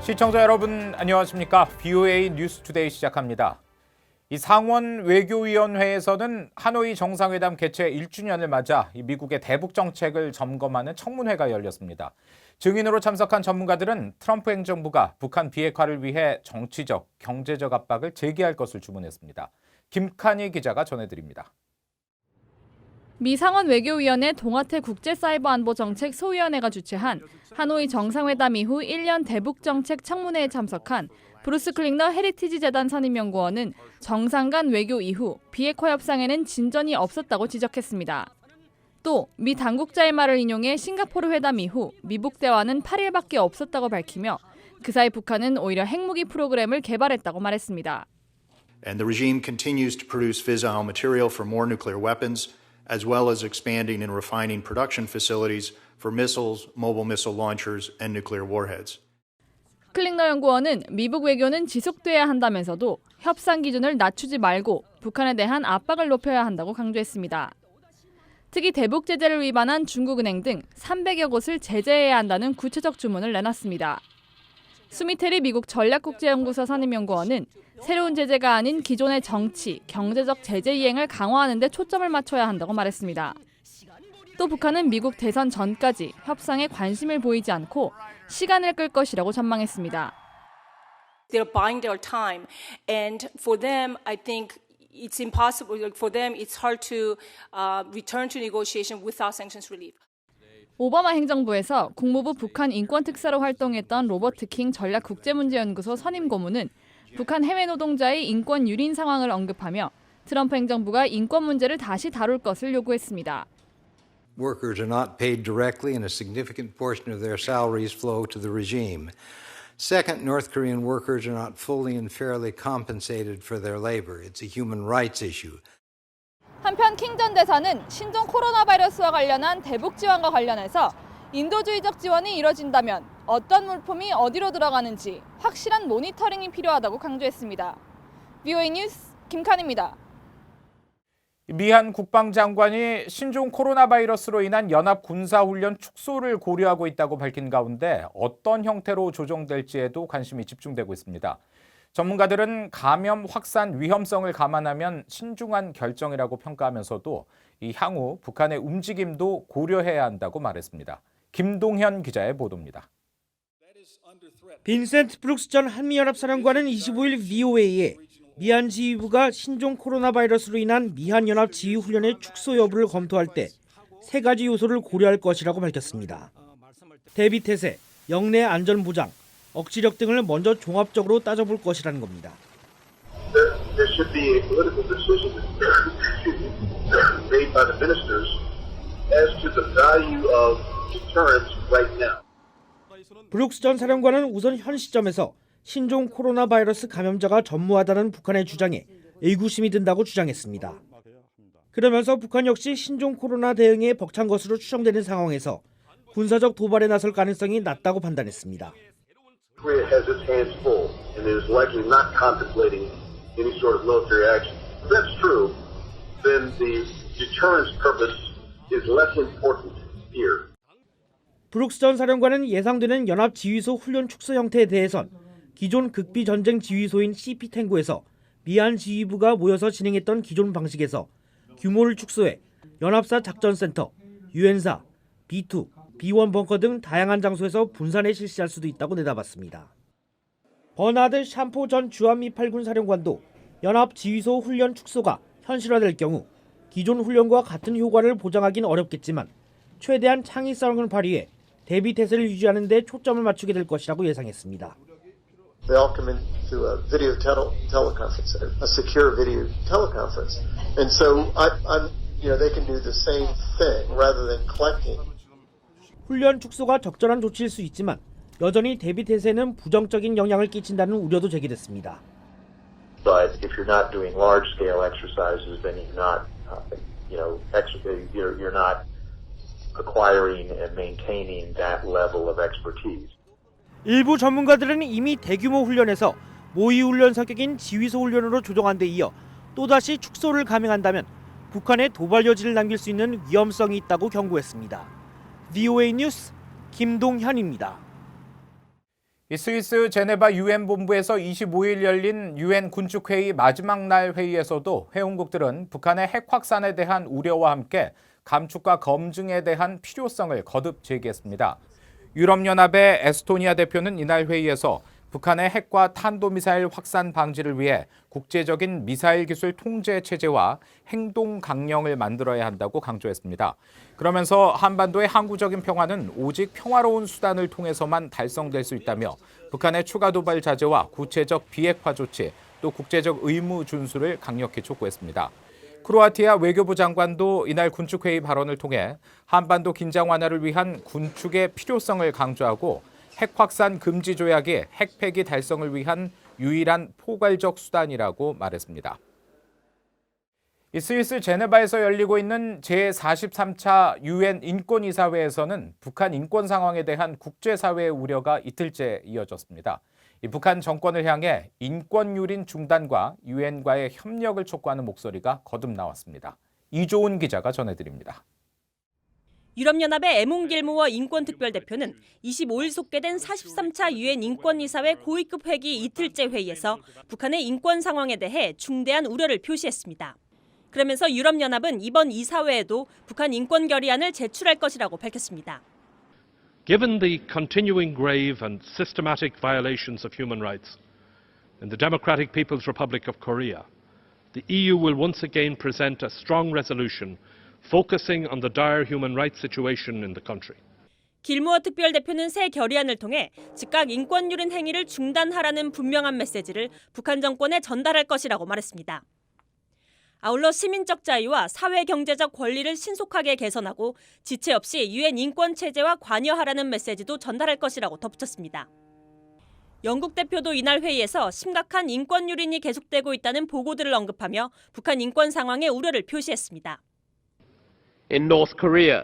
시청자 여러분 안녕하십니까? VOA 뉴스투데이 시작합니다. 이 상원 외교위원회에서는 하노이 정상회담 개최 1주년을 맞아 미국의 대북 정책을 점검하는 청문회가 열렸습니다. 증인으로 참석한 전문가들은 트럼프 행정부가 북한 비핵화를 위해 정치적, 경제적 압박을 제기할 것을 주문했습니다. 김칸희 기자가 전해드립니다. 미 상원 외교위원회 동아태 국제사이버안보정책 소위원회가 주최한 하노이 정상회담 이후 1년 대북 정책 청문회에 참석한 브루스 클링너 헤리티지 재단 선임연구원은 정상 간 외교 이후 비핵화 협상에는 진전이 없었다고 지적했습니다. 또 미 당국자의 말을 인용해 싱가포르 회담 이후 미북 대화는 8일밖에 없었다고 밝히며 그 사이 북한은 오히려 핵무기 프로그램을 개발했다고 말했습니다. And the regime continues to produce fissile material for more nuclear weapons, as well as expanding and refining production facilities for missiles, mobile missile launchers, and nuclear warheads. 클링너 연구원은 미북 외교는 지속돼야 한다면서도 협상 기준을 낮추지 말고 북한에 대한 압박을 높여야 한다고 강조했습니다. 특히 대북 제재를 위반한 중국은행 등 300여 곳을 제재해야 한다는 구체적 주문을 내놨습니다. 수미테리 미국 전략국제연구소 선임연구원은 새로운 제재가 아닌 기존의 정치, 경제적 제재 이행을 강화하는 데 초점을 맞춰야 한다고 말했습니다. 또 북한은 미국 대선 전까지 협상에 관심을 보이지 않고 시간을 끌 것이라고 전망했습니다. They're buying their time, and for them, I think it's impossible. For them, it's hard to return to negotiation without sanctions relief. 오바마 행정부에서 국무부 북한 인권특사로 활동했던 로버트 킹 전략국제문제연구소 선임 고문은 북한 해외 노동자의 인권 유린 상황을 언급하며 트럼프 행정부가 인권 문제를 다시 다룰 것을 요구했습니다. Workers are not paid directly and a significant portion of their salaries flow to the regime. Second, North Korean workers are not fully and fairly compensated for their labor. It's a human rights issue. 한편 킹 전 대사는 신종 코로나 바이러스와 관련한 대북 지원과 관련해서 인도주의적 지원이 이뤄진다면 어떤 물품이 어디로 들어가는지 확실한 모니터링이 필요하다고 강조했습니다. VOA 뉴스 김칸입니다. 미한 국방장관이 신종 코로나 바이러스로 인한 연합 군사훈련 축소를 고려하고 있다고 밝힌 가운데 어떤 형태로 조정될지에도 관심이 집중되고 있습니다. 전문가들은 감염 확산 위험성을 감안하면 신중한 결정이라고 평가하면서도 이 향후 북한의 움직임도 고려해야 한다고 말했습니다. 김동현 기자의 보도입니다. 빈센트 브룩스 전 한미연합사령관은 25일 VOA에 미한 지휘부가 신종 코로나 바이러스로 인한 미한 연합 지휘훈련의 축소 여부를 검토할 때 세 가지 요소를 고려할 것이라고 밝혔습니다. 대비 태세, 영내 안전 보장, 억지력 등을 먼저 종합적으로 따져볼 것이라는 겁니다. There should be a political decision made by the ministers as to the value of deterrence right now. 브룩스 전 사령관은 우선 현 시점에서 신종 코로나 바이러스 감염자가 전무하다는 북한의 주장에 의구심이 든다고 주장했습니다. 그러면서 북한 역시 신종 코로나 대응에 벅찬 것으로 추정되는 상황에서 군사적 도발에 나설 가능성이 낮다고 판단했습니다. Korea has its hands full and is likely not contemplating any sort of military action. If that's true, then the deterrence purpose is less important here. 브룩스 전 사령관은 예상되는 연합 지휘소 훈련 축소 형태에 대해선 기존 극비 전쟁 지휘소인 CP-탱고에서 미한 지휘부가 모여서 진행했던 기존 방식에서 규모를 축소해 연합사 작전센터, 유엔사, B2, B1 벙커 등 다양한 장소에서 분산해 실시할 수도 있다고 내다봤습니다. 버나드 샴포 전 주한미 8군 사령관도 연합 지휘소 훈련 축소가 현실화될 경우 기존 훈련과 같은 효과를 보장하긴 어렵겠지만 최대한 창의성을 발휘해 대비 태세를 유지하는 데 초점을 맞추게 될 것이라고 예상했습니다. They all come into a video teleconference, a secure video teleconference, and so they can do the same thing rather than collecting. 훈련 축소가 적절한 조치일 수 있지만 여전히 대비 태세는 부정적인 영향을 끼친다는 우려도 제기됐습니다. But if you're not doing large-scale exercises, then you're not acquiring and maintaining that level of expertise. 일부 전문가들은 이미 대규모 훈련에서 모의 훈련 성격인 지휘소 훈련으로 조정한 데 이어 또다시 축소를 감행한다면 북한에 도발 여지를 남길 수 있는 위험성이 있다고 경고했습니다. VOA 뉴스 김동현입니다. 이 스위스 제네바 유엔 본부에서 25일 열린 유엔 군축회의 마지막 날 회의에서도 회원국들은 북한의 핵 확산에 대한 우려와 함께 감축과 검증에 대한 필요성을 거듭 제기했습니다. 유럽연합의 에스토니아 대표는 이날 회의에서 북한의 핵과 탄도미사일 확산 방지를 위해 국제적인 미사일 기술 통제 체제와 행동 강령을 만들어야 한다고 강조했습니다. 그러면서 한반도의 항구적인 평화는 오직 평화로운 수단을 통해서만 달성될 수 있다며 북한의 추가 도발 자제와 구체적 비핵화 조치, 또 국제적 의무 준수를 강력히 촉구했습니다. 크로아티아 외교부 장관도 이날 군축회의 발언을 통해 한반도 긴장 완화를 위한 군축의 필요성을 강조하고 핵 확산 금지 조약이 핵 폐기 달성을 위한 유일한 포괄적 수단이라고 말했습니다. 이 스위스 제네바에서 열리고 있는 제43차 유엔 인권이사회에서는 북한 인권 상황에 대한 국제사회의 우려가 이틀째 이어졌습니다. 이 북한 정권을 향해 인권 유린 중단과 유엔과의 협력을 촉구하는 목소리가 거듭 나왔습니다. 이조은 기자가 전해드립니다. 유럽연합의 에몬 길모어 인권특별대표는 25일 속개된 43차 유엔 인권이사회 고위급 회기 이틀째 회의에서 북한의 인권 상황에 대해 중대한 우려를 표시했습니다. 그러면서 유럽연합은 이번 이사회에도 북한 인권 결의안을 제출할 것이라고 밝혔습니다. Given the continuing grave and systematic violations of human rights in the Democratic People's Republic of Korea, the EU will once again present a strong resolution focusing on the dire human rights situation in the country. 길모어 특별대표는 새 결의안을 통해 즉각 인권 유린 행위를 중단하라는 분명한 메시지를 북한 정권에 전달할 것이라고 말했습니다. 아울러 시민적 자유와 사회 경제적 권리를 신속하게 개선하고 지체 없이 유엔 인권 체제와 관여하라는 메시지도 전달할 것이라고 덧붙였습니다. 영국 대표도 이날 회의에서 심각한 인권 유린이 계속되고 있다는 보고들을 언급하며 북한 인권 상황에 우려를 표시했습니다. In North Korea,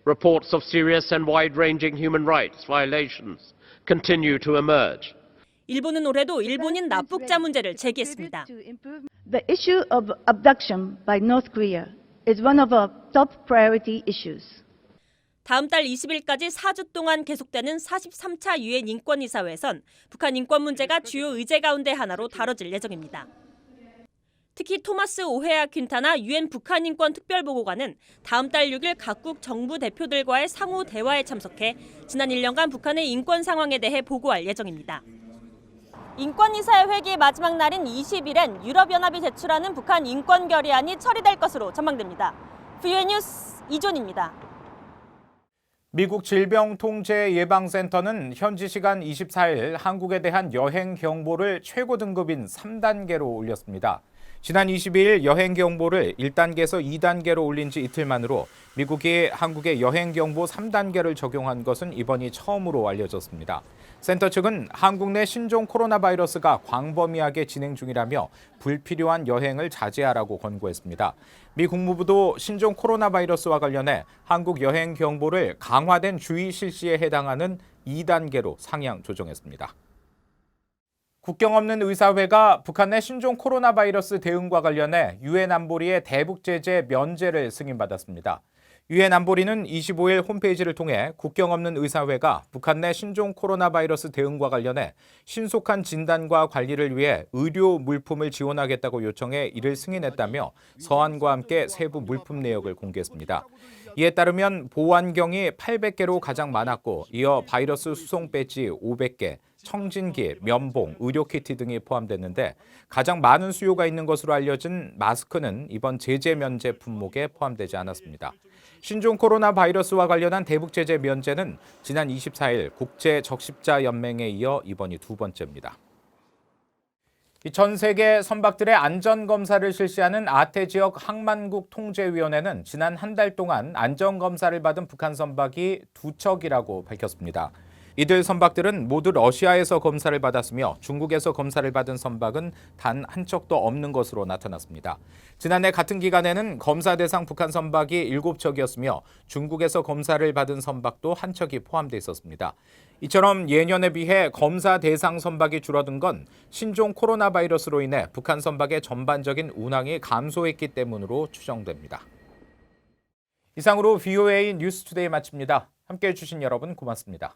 reports of serious and wide-ranging human rights violations continue to emerge. 일본은 올해도 일본인 납북자 문제를 제기했습니다. The issue of abduction by North Korea is one of our top priority issues. 다음 달 20일까지 4주 동안 계속되는 43차 유엔 인권이사회에선 북한 인권 문제가 주요 의제 가운데 하나로 다뤄질 예정입니다. 특히 토마스 오헤아 퀸타나 유엔 북한 인권 특별보고관은 다음 달 6일 각국 정부 대표들과의 상호 대화에 참석해 지난 1년간 북한의 인권 상황에 대해 보고할 예정입니다. 인권이사회 회기 마지막 날인 20일엔 유럽연합이 제출하는 북한 인권 결의안이 처리될 것으로 전망됩니다. VOA 뉴스 이존입니다. 미국 질병통제예방센터는 현지 시간 24일 한국에 대한 여행 경보를 최고 등급인 3단계로 올렸습니다. 지난 22일 여행 경보를 1단계에서 2단계로 올린 지 이틀 만으로 미국이 한국에 여행 경보 3단계를 적용한 것은 이번이 처음으로 알려졌습니다. 센터 측은 한국 내 신종 코로나 바이러스가 광범위하게 진행 중이라며 불필요한 여행을 자제하라고 권고했습니다. 미 국무부도 신종 코로나 바이러스와 관련해 한국 여행 경보를 강화된 주의 실시에 해당하는 2단계로 상향 조정했습니다. 국경 없는 의사회가 북한 내 신종 코로나 바이러스 대응과 관련해 유엔 안보리의 대북 제재 면제를 승인받았습니다. 유엔 안보리는 25일 홈페이지를 통해 국경 없는 의사회가 북한 내 신종 코로나 바이러스 대응과 관련해 신속한 진단과 관리를 위해 의료 물품을 지원하겠다고 요청해 이를 승인했다며 서한과 함께 세부 물품 내역을 공개했습니다. 이에 따르면 보안경이 800개로 가장 많았고 이어 바이러스 수송 배지 500개, 청진기, 면봉, 의료키트 등이 포함됐는데 가장 많은 수요가 있는 것으로 알려진 마스크는 이번 제재 면제 품목에 포함되지 않았습니다. 신종 코로나 바이러스와 관련한 대북 제재 면제는 지난 24일 국제적십자연맹에 이어 이번이 두 번째입니다. 전 세계 선박들의 안전검사를 실시하는 아태지역 항만국 통제위원회는 지난 한 달 동안 안전검사를 받은 북한 선박이 2척이라고 밝혔습니다. 이들 선박들은 모두 러시아에서 검사를 받았으며 중국에서 검사를 받은 선박은 단 한 척도 없는 것으로 나타났습니다. 지난해 같은 기간에는 검사 대상 북한 선박이 7척이었으며 중국에서 검사를 받은 선박도 한 척이 포함돼 있었습니다. 이처럼 예년에 비해 검사 대상 선박이 줄어든 건 신종 코로나 바이러스로 인해 북한 선박의 전반적인 운항이 감소했기 때문으로 추정됩니다. 이상으로 VOA 뉴스투데이 마칩니다. 함께해 주신 여러분 고맙습니다.